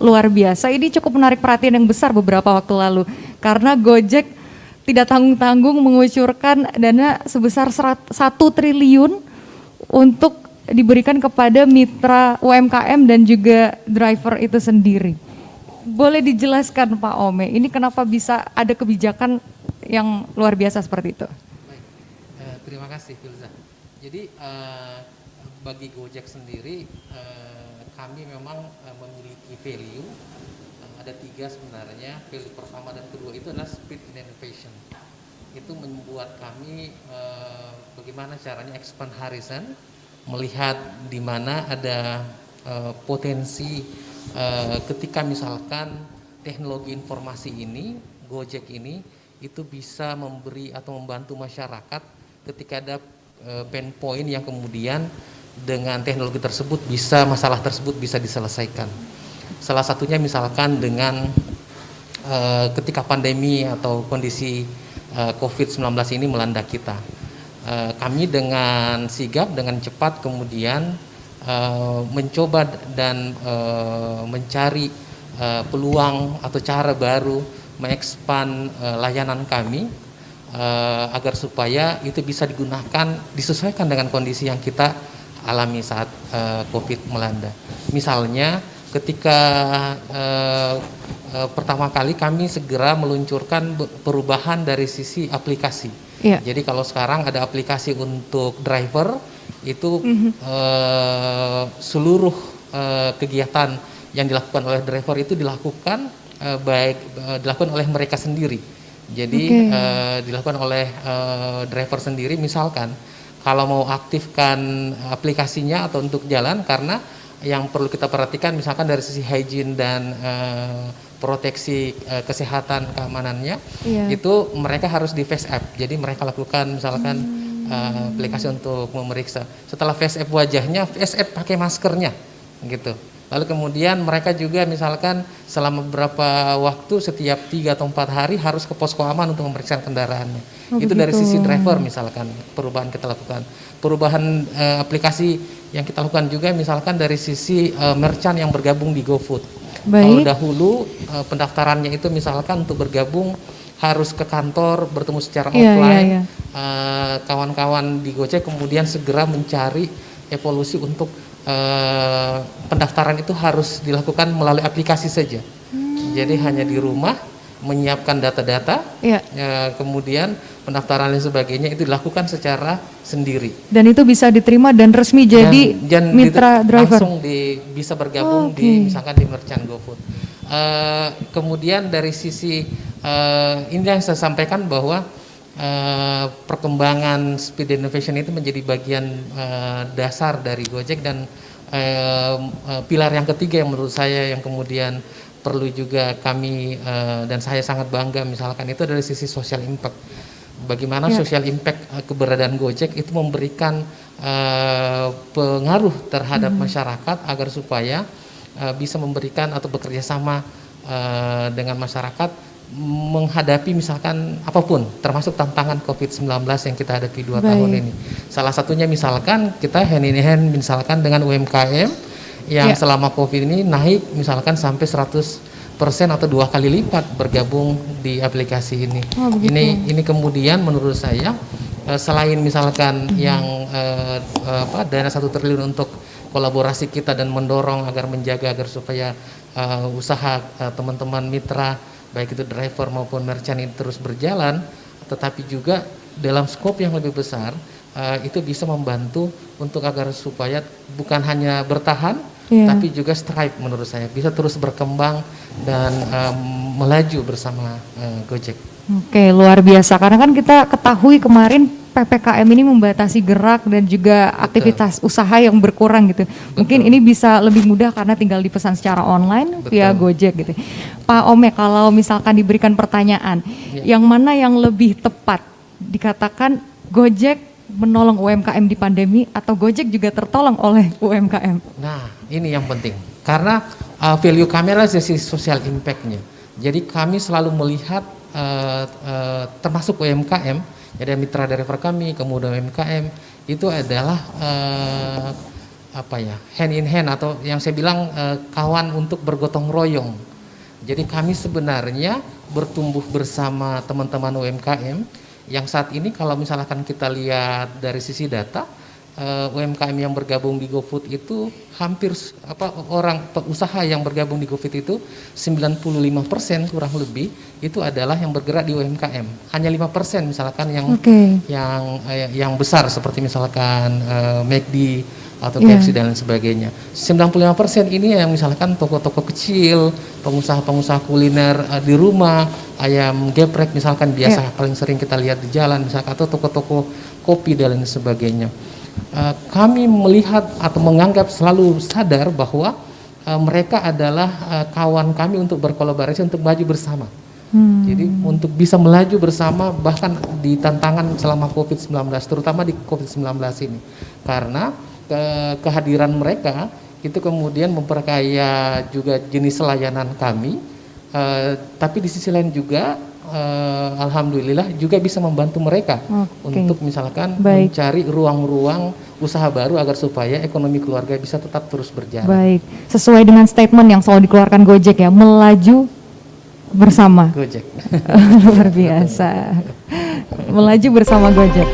luar biasa. Ini cukup menarik perhatian yang besar beberapa waktu lalu karena Gojek tidak tanggung-tanggung mengucurkan dana sebesar 1 triliun untuk diberikan kepada mitra UMKM dan juga driver itu sendiri. Boleh dijelaskan Pak Ome, ini kenapa bisa ada kebijakan yang luar biasa seperti itu? Baik, terima kasih Filza. Jadi bagi Gojek sendiri kami memang memiliki value, ada 3 sebenarnya. Value pertama dan kedua itu adalah speed and innovation. Itu membuat kami bagaimana caranya expand horizon, melihat di mana ada potensi ketika misalkan teknologi informasi ini, Gojek ini itu bisa memberi atau membantu masyarakat ketika ada pain point yang kemudian dengan teknologi tersebut masalah tersebut bisa diselesaikan. Salah satunya misalkan dengan ketika pandemi atau kondisi COVID-19 ini melanda kita. Kami dengan sigap, dengan cepat kemudian mencoba dan mencari peluang atau cara baru mengekspan layanan kami agar supaya itu bisa digunakan, disesuaikan dengan kondisi yang kita alami saat COVID melanda. Misalnya ketika pertama kali kami segera meluncurkan perubahan dari sisi aplikasi. Yeah. Jadi kalau sekarang ada aplikasi untuk driver itu seluruh kegiatan yang dilakukan oleh driver itu dilakukan dilakukan oleh mereka sendiri. Jadi dilakukan oleh driver sendiri. Misalkan kalau mau aktifkan aplikasinya atau untuk jalan, karena yang perlu kita perhatikan misalkan dari sisi hygiene dan proteksi kesehatan keamanannya, itu mereka harus di face app. Jadi mereka lakukan misalkan aplikasi untuk memeriksa. Setelah face app wajahnya, face app pakai maskernya gitu. Lalu kemudian mereka juga misalkan selama beberapa waktu setiap 3 atau 4 hari harus ke posko aman untuk memeriksa kendaraannya. Itu dari sisi driver misalkan perubahan kita lakukan. Perubahan aplikasi yang kita lakukan juga misalkan dari sisi merchant yang bergabung di GoFood. Kalau dahulu pendaftarannya itu misalkan untuk bergabung harus ke kantor bertemu secara offline. Kawan-kawan di Gojek kemudian segera mencari evolusi untuk pendaftaran itu harus dilakukan melalui aplikasi saja. Jadi hanya di rumah menyiapkan data-data, kemudian pendaftaran dan sebagainya itu dilakukan secara sendiri. Dan itu bisa diterima dan resmi jadi mitra driver. Langsung bisa bergabung di misalkan di merchant GoFood. Kemudian dari sisi ini yang saya sampaikan bahwa perkembangan speed innovation itu menjadi bagian dasar dari Gojek, dan pilar yang ketiga yang menurut saya yang kemudian perlu juga kami dan saya sangat bangga misalkan itu dari sisi social impact. Bagaimana social impact keberadaan Gojek itu memberikan pengaruh terhadap masyarakat agar supaya bisa memberikan atau bekerja sama dengan masyarakat menghadapi misalkan apapun, termasuk tantangan COVID-19 yang kita hadapi 2 tahun ini. Salah satunya misalkan kita hand in hand misalkan dengan UMKM yang selama COVID ini naik misalkan sampai 100% atau 2 kali lipat bergabung di aplikasi ini. Ini kemudian menurut saya selain misalkan yang dana 1 triliun untuk kolaborasi kita dan mendorong agar menjaga agar supaya usaha teman-teman mitra baik itu driver maupun merchant ini terus berjalan, tetapi juga dalam skop yang lebih besar itu bisa membantu untuk agar supaya bukan hanya bertahan tapi juga strive menurut saya bisa terus berkembang dan melaju bersama Gojek. Oke, luar biasa karena kan kita ketahui kemarin PPKM ini membatasi gerak dan juga aktivitas usaha yang berkurang gitu. Mungkin ini bisa lebih mudah karena tinggal dipesan secara online via Gojek gitu. Pak Ome, kalau misalkan diberikan pertanyaan, yang mana yang lebih tepat dikatakan Gojek menolong UMKM di pandemi atau Gojek juga tertolong oleh UMKM? Nah, ini yang penting. Karena value kami adalah sisi social impact-nya. Jadi kami selalu melihat termasuk UMKM, ada mitra driver kami, kemudian UMKM itu adalah hand in hand, atau yang saya bilang kawan untuk bergotong royong. Jadi kami sebenarnya bertumbuh bersama teman-teman UMKM yang saat ini kalau misalkan kita lihat dari sisi data, UMKM yang bergabung di GoFood itu hampir usaha yang bergabung di GoFood itu 95% kurang lebih itu adalah yang bergerak di UMKM. Hanya 5% misalkan yang besar seperti misalkan McD atau KFC dan lain sebagainya. 95% ini yang misalkan toko-toko kecil, pengusaha-pengusaha kuliner di rumah, ayam geprek misalkan biasa paling sering kita lihat di jalan misalkan, atau toko-toko kopi dan lain sebagainya. Kami melihat atau menganggap selalu sadar bahwa mereka adalah kawan kami untuk berkolaborasi untuk maju bersama. Jadi untuk bisa melaju bersama bahkan di tantangan selama COVID-19, terutama di COVID-19 ini. Karena kehadiran mereka itu kemudian memperkaya juga jenis layanan kami, tapi di sisi lain juga alhamdulillah juga bisa membantu mereka untuk misalkan mencari ruang-ruang usaha baru agar supaya ekonomi keluarga bisa tetap terus berjalan. Baik, sesuai dengan statement yang selalu dikeluarkan Gojek ya, melaju bersama. Gojek. Luar biasa. Melaju bersama Gojek.